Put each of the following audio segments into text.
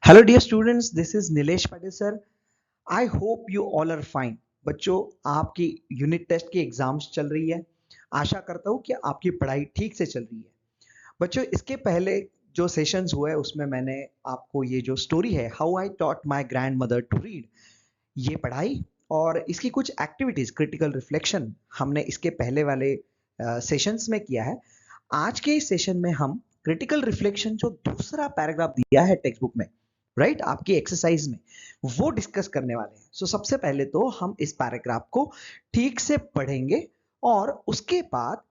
Hello dear students, this is Nilesh Patil sir. I hope you all are fine. बच्चों, आपकी unit test की exams चल रही है। आशा करता हूँ कि आपकी पढ़ाई ठीक से चल रही है। बच्चों, इसके पहले जो सेशंस हुए उसमें मैंने आपको ये जो स्टोरी है, how I taught my grandmother to read, ये पढ़ाई और इसकी कुछ एक्टिविटीज, क्रिटिकल रिफ्लेक्शन हमने इसके पहले वाले सेशंस में किया है। आज के इस सेशन में हम क्रिटिकल रिफ्लेक्शन जो दूसरा पैराग्राफ दिया है टेक्स्ट बुक में, राइट, आपकी एक्सरसाइज में, वो डिस्कस करने वाले हैं। सो सबसे पहले तो हम इस पैराग्राफ को ठीक से पढ़ेंगे और उसके बाद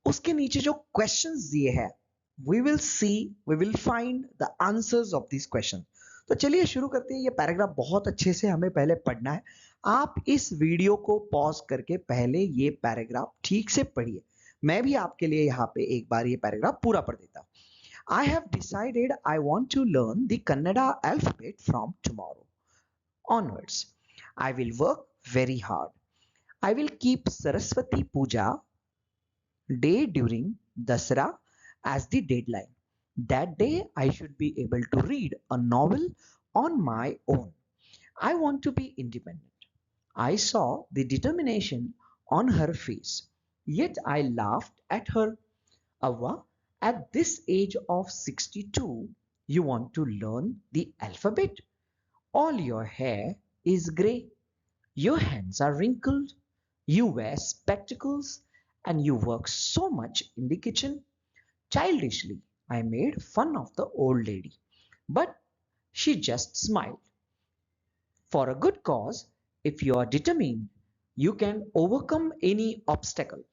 उसके नीचे जो क्वेश्चंस दिए हैं, we will see, we will find the answers of this question. तो चलिए शुरू करते हैं। ये पैराग्राफ बहुत अच्छे से हमें पहले पढ़ना है। आप इस वीडियो को पॉज करके पहले ये पैराग्राफ ठीक से पढ़िए। मैं भी आपके लिए यहाँ पे एक बार ये पैराग्राफ पूरा पढ़ देता हूँ। I have decided I want to learn the Kannada alphabet from tomorrow onwards. I will work very hard. I will keep Saraswati Puja day during Dasara as the deadline. That day I should be able to read a novel on my own. I want to be independent. I saw the determination on her face, yet I laughed at her. Avva, at this age of 62, you want to learn the alphabet? All your hair is grey, your hands are wrinkled, you wear spectacles, and you work so much in the kitchen. Childishly, I made fun of the old lady, but she just smiled. For a good cause, if you are determined, you can overcome any obstacle.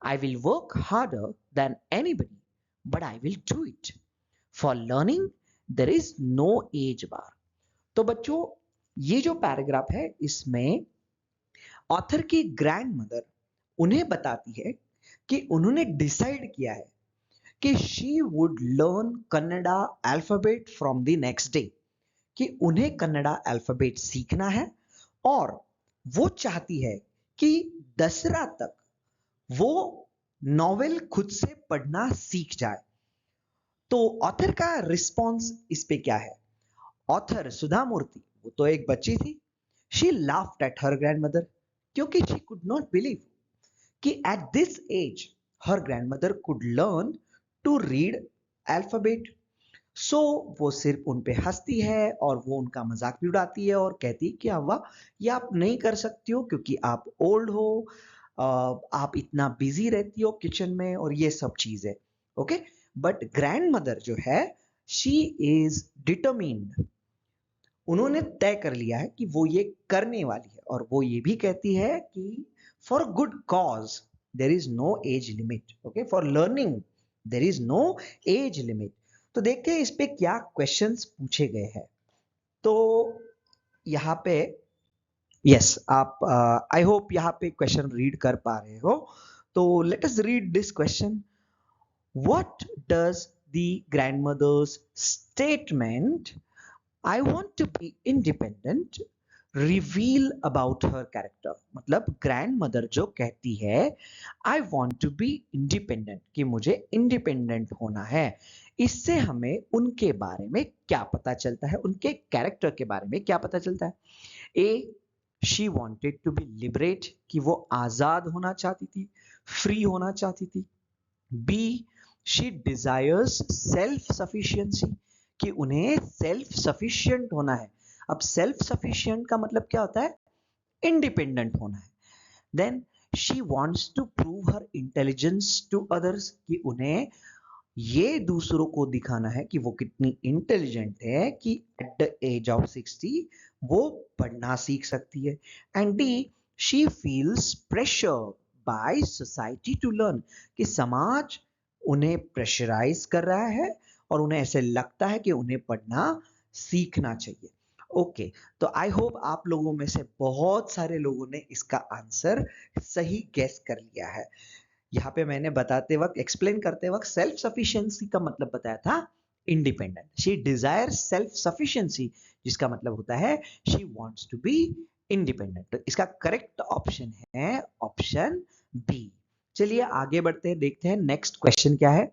I will work harder than anybody, but I will do it. For learning, there is no age bar. तो बच्चों, ये जो paragraph है इसमें author की grand mother उन्हें बताती है कि उन्होंने डिसाइड किया है कि she would learn Kannada alphabet from the next day, कि उन्हें कन्नड़ा अल्फाबेट सीखना है और वो चाहती है कि दसरा तक वो नॉवेल खुद से पढ़ना सीख जाए। तो ऑथर का रिस्पॉन्स इस पे क्या है? ऑथर सुधा मूर्ति, वो तो एक बच्ची थी। She laughed at her grandmother, क्योंकि शी कुड नॉट बिलीव कि at this age her grandmother could learn to read alphabet. So वो सिर्फ उन पे हंसती है और वो उनका मजाक भी उड़ाती है और कहती है कि अव्वा, ये आप नहीं कर सकती हो क्योंकि आप ओल्ड हो, आप इतना बिजी रहती हो किचन में और ये सब चीज है। ओके, बट ग्रैंड मदर जो है, शी इज डिटरमिन्ड। उन्होंने तय कर लिया है कि वो ये करने वाली है और वो ये भी कहती है कि for good cause there is no age limit. Okay, for learning there is no age limit. तो देखते हैं इस पे क्या क्वेश्चंस पूछे गए हैं। तो यहाँ पे यस, आप आई होप यहाँ पे क्वेश्चन रीड कर पा रहे हो। तो let us read this question. What does the grandmother's statement I want to be independent reveal about her character? मतलब ग्रैंड मदर जो कहती है I want to be independent, कि मुझे इंडिपेंडेंट होना है, इससे हमें उनके बारे में क्या पता चलता है, उनके कैरेक्टर के बारे में क्या पता चलता है? ए, she wanted to be liberate, कि वो आजाद होना चाहती थी, फ्री होना चाहती थी। B, she desires self sufficiency, कि उन्हें सेल्फ सफिशिएंट होना है। अब सेल्फ सफिशिएंट का मतलब क्या होता है? इंडिपेंडेंट होना है। Then she wants to prove her intelligence to others, कि उन्हें ये दूसरों को दिखाना है कि वो कितनी इंटेलिजेंट है, कि एट द एज ऑफ 60 वो पढ़ना सीख सकती है। And D, she feels pressure by society to learn, कि समाज उन्हें प्रेशराइज कर रहा है और उन्हें ऐसे लगता है कि उन्हें पढ़ना सीखना चाहिए। ओके, तो आई होप आप लोगों में से बहुत सारे लोगों ने इसका आंसर सही गेस कर लिया है। यहाँ पे मैंने बताते वक्त, एक्सप्लेन करते वक्त सेल्फ सफिशिएंसी का मतलब बताया था independent. She desire self sufficiency, जिसका मतलब होता है she wants to be independent. तो इसका करेक्ट ऑप्शन है ऑप्शन बी। चलिए आगे बढ़ते हैं, देखते हैं नेक्स्ट क्वेश्चन क्या है।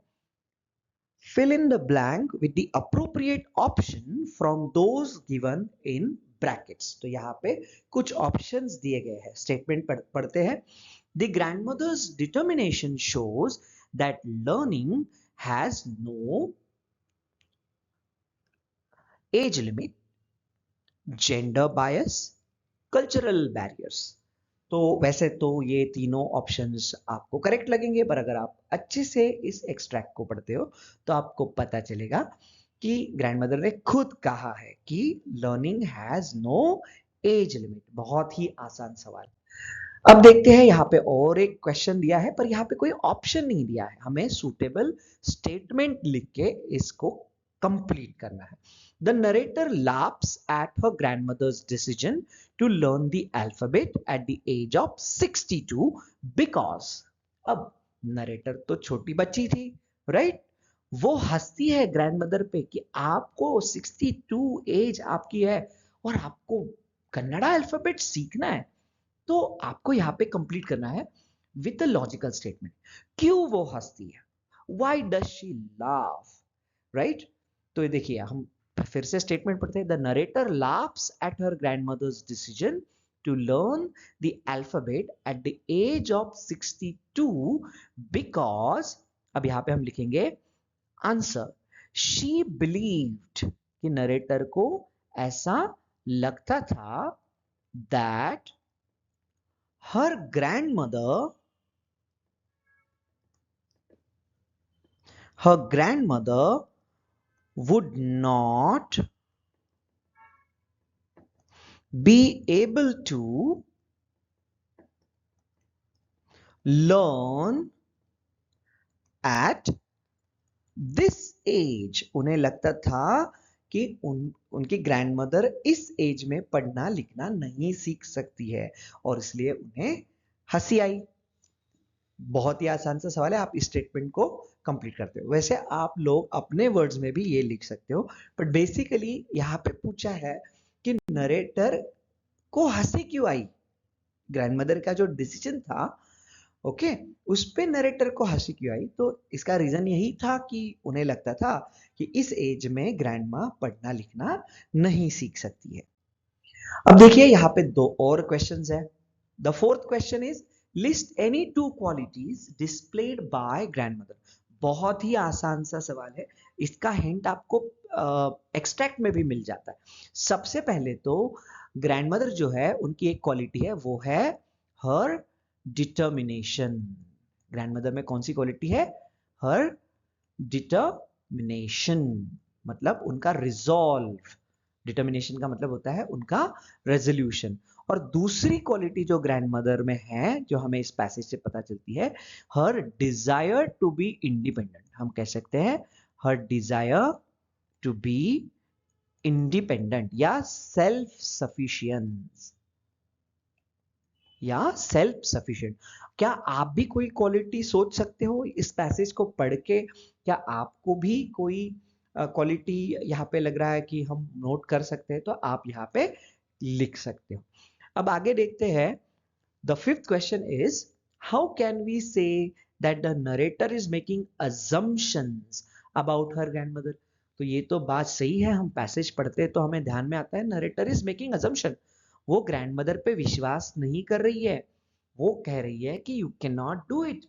fill in the blank with the appropriate option from those given in brackets. तो यहाँ पे कुछ options दिए गए हैं, statement पढ़ते हैं. The grandmother's determination shows that learning has no age limit, gender bias, cultural barriers. तो वैसे तो ये तीनों ऑप्शंस आपको करेक्ट लगेंगे, पर अगर आप अच्छे से इस एक्सट्रैक्ट को पढ़ते हो तो आपको पता चलेगा कि ग्रैंडमदर ने खुद कहा है कि learning has no age limit. बहुत ही आसान सवाल. अब देखते हैं, यहाँ पे और एक क्वेश्चन दिया है पर यहाँ पे कोई ऑप्शन नहीं दिया है. हमें सुटेबल स्टेटमेंट लिख के इसको कंप्लीट करना है. The narrator laughs at her grandmother's decision to learn the alphabet at the age of 62 because. अब नरेटर तो छोटी बच्ची थी, राइट? वो हंसती है ग्रैंडमदर पे कि आपको 62 एज आपकी है और आपको कन्नड़ा अल्फाबेट सीखना है. तो आपको यहां पे कंप्लीट करना है विद द लॉजिकल स्टेटमेंट. क्यों वो हंसती है? Why does she laugh? Right? तो ये देखिए, हम फिर से स्टेटमेंट पढ़ते हैं. The narrator laughs at her grandmother's decision to learn the alphabet at the age of 62 because. अब यहां पे हम लिखेंगे आंसर. she believed कि नरेटर को ऐसा लगता था that her grandmother would not be able to learn at this age. उन्हें लगता था कि उनकी ग्रैंडमदर इस एज में पढ़ना लिखना नहीं सीख सकती है और इसलिए उन्हें हंसी आई. बहुत ही आसान सा सवाल है, आप इस स्टेटमेंट को कंप्लीट करते हो. वैसे आप लोग अपने वर्ड्स में भी ये लिख सकते हो, बट बेसिकली यहाँ पे पूछा है कि नरेटर को हंसी क्यों आई. ग्रैंडमदर का जो डिसीजन था, ओके, उस पे नरेटर को हंसी क्यों आई? तो इसका रीजन यही था कि उन्हें लगता था कि इस एज में ग्रैंड माँ पढ़ना लिखना नहीं सीख सकती है. अब देखिए, यहाँ पे दो और क्वेश्चंस है. The fourth question is list any two qualities displayed bye grandmother. बहुत ही आसान सा सवाल है, इसका हिंट आपको एक्सट्रैक्ट में भी मिल जाता है. सबसे पहले तो ग्रैंडमदर जो है उनकी एक क्वालिटी है, वो है हर डिटर्मिनेशन. ग्रैंडमदर में कौन सी क्वालिटी है? हर डिटर्मिनेशन, मतलब उनका रिजॉल्व. डिटर्मिनेशन का मतलब होता है उनका रेजोल्यूशन. और दूसरी क्वालिटी जो ग्रैंडमदर में है, जो हमें इस पैसेज से पता चलती है, हर डिजायर टू बी इंडिपेंडेंट. हम कह सकते हैं हर डिजायर टू बी इंडिपेंडेंट या सेल्फ सफिशिएंस या सेल्फ सफिशिएंट. क्या आप भी कोई क्वालिटी सोच सकते हो इस पैसेज को पढ़ के? क्या आपको भी कोई क्वालिटी यहाँ पे लग रहा है कि हम नोट कर सकते हैं? तो आप यहाँ पे लिख सकते हो. अब आगे देखते हैं. The fifth question is how can we say that the narrator is making assumptions about her grandmother. तो ये तो बात सही है, हम पैसेज पढ़ते हैं तो हमें ध्यान में आता है नरेटर इज मेकिंग अजम्पशन. वो ग्रैंडमदर पे विश्वास नहीं कर रही है, वो कह रही है कि you can not do it.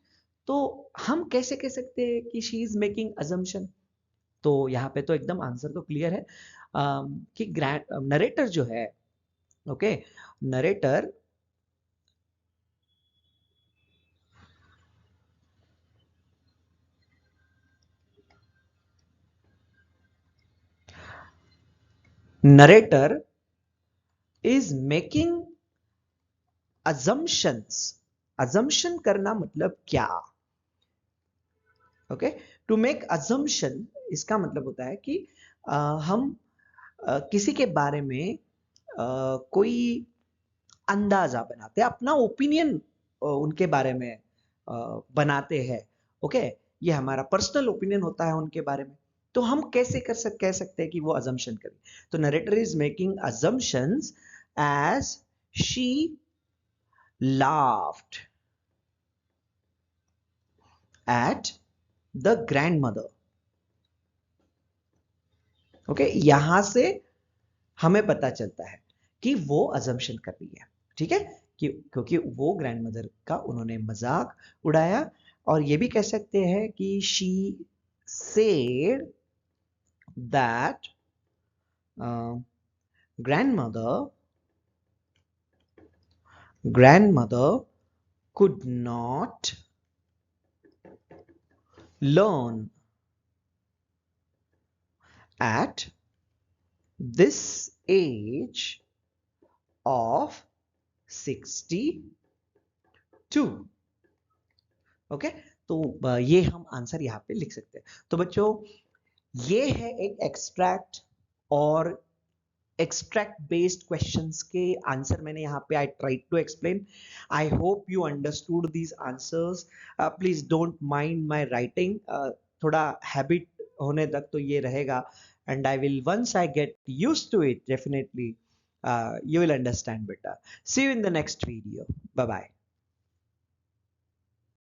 तो हम कैसे कह सकते हैं कि शी इज मेकिंग अजम्पशन? तो यहाँ पे तो एकदम आंसर तो क्लियर है कि नरेटर जो है, okay, narrator is making assumptions. assumption करना मतलब क्या? ओके, टू मेक assumption इसका मतलब होता है कि हम किसी के बारे में कोई अंदाजा बनाते हैं, अपना ओपिनियन उनके बारे में बनाते हैं. ओके, ये हमारा पर्सनल ओपिनियन होता है उनके बारे में. तो हम कैसे कह सकते हैं कि वो assumption करें? तो narrator is making assumptions as she laughed at the grandmother. Okay, यहां से हमें पता चलता है कि वो अजम्पशन कर रही है, ठीक है, क्योंकि वो ग्रैंडमदर का उन्होंने मजाक उड़ाया, और ये भी कह सकते हैं कि she said that grandmother grandmother could not learn at this age of 62. Okay, तो ये हम आंसर यहाँ पे लिख सकते हैं। तो बच्चों, ये है एक एक्सट्रैक्ट और एक्सट्रैक्ट बेस्ड क्वेश्चंस के आंसर मैंने यहाँ पे I tried to explain. I hope you understood these answers. Please don't mind my writing, थोड़ा हैबिट होने तक तो ये रहेगा, and I will once I get used to it definitely you will understand better. See you in the next video. Bye bye.